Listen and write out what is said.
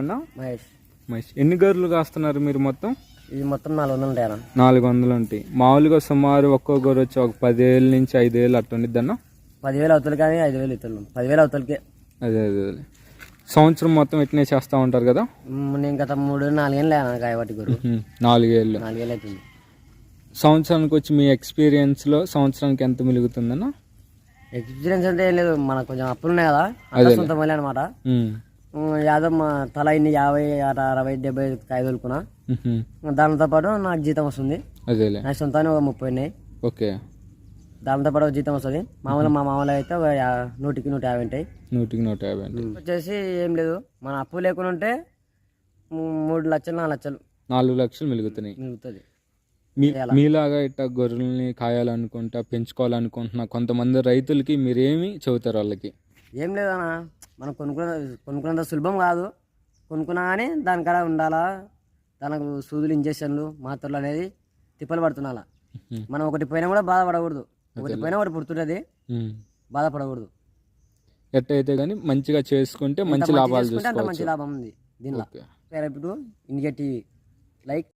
అన్నా మహేష్. మహేష్ ఎన్ని గొర్రెలు కాస్తున్నారు మీరు మొత్తం? ఇది మొత్తం 400 ఉంటాయి అన్న. 400 ఉంటాయి. మామూలుగా సుమారు ఒక్కో గొర్రె వచ్చి ఒక 10,000 నుంచి 5,000 అట్లా ఉండిద్ది అన్న. 10,000 అవతలకి కానీ 5,000 ఇస్తున్నాం. 10,000 అవతలకే. అదే సంవత్సరం మొత్తం ఇట్నే చేస్తూ ఉంటారు కదా? నేను గత 3-4 ఏళ్ళు అన్న కాయబట్టి గొర్రె. 4 ఏళ్ళు. 4 ఏళ్ళు అవుతుంది. సంవత్సరానికి వచ్చి మీ ఎక్స్పీరియన్స్లో సంవత్సరానికి ఎంత మిలుగుతుందన్న? ఎక్స్పీరియన్స్ అంటే ఏం లేదు, మనకు కొంచెం అప్పులు ఉన్నాయి కదా, సొంత మళ్ళీ అనమాట. యాదవ్ మా తల ఇన్ని 50, 60, 70 కాయ తోలుకున్నా. దానితో పాటు నాకు జీతం వస్తుంది. అదేలే. నా సొంతాన్ని ఒక 30 ఉన్నాయి. ఓకే. దానితో పాటు ఒక జీతం వస్తుంది. మా మామూలుగా అయితే ఒక 100-150 ఉంటాయి. 100-150 వచ్చేసి ఏం లేదు, మన అప్పు లేకుండా ఉంటే 3 లక్షలు 4 లక్షలు 4 లక్షలు మిలుగుతున్నాయి. మిగులుతుంది. మీలాగా ఇట్లా గొర్రెల్ని కాయాలనుకుంటా పెంచుకోవాలనుకుంటున్నా కొంతమంది రైతులకి మీరేమి చెబుతారు వాళ్ళకి? ఏం లేదన్నా, మనం కొనుక్కున్నంత సులభం కాదు. కొనుక్కున్నా కానీ దానికాడ ఉండాలా, దానికి సూదులు, ఇంజక్షన్లు, మాత్రలు అనేది తిప్పలు పడుతున్నా. మనం ఒకటి పోయినా కూడా బాధపడకూడదు. ఒకటి పోయినా ఒకటి పుడుతుంటుంది, బాధపడకూడదు. ఎట్టయితే కానీ మంచిగా చేసుకుంటే మంచి లాభాలు చూసుకుంటే అంత మంచి లాభం ఉంది దీనిలో. ఇప్పుడు ఇండియా టీవీ లైక్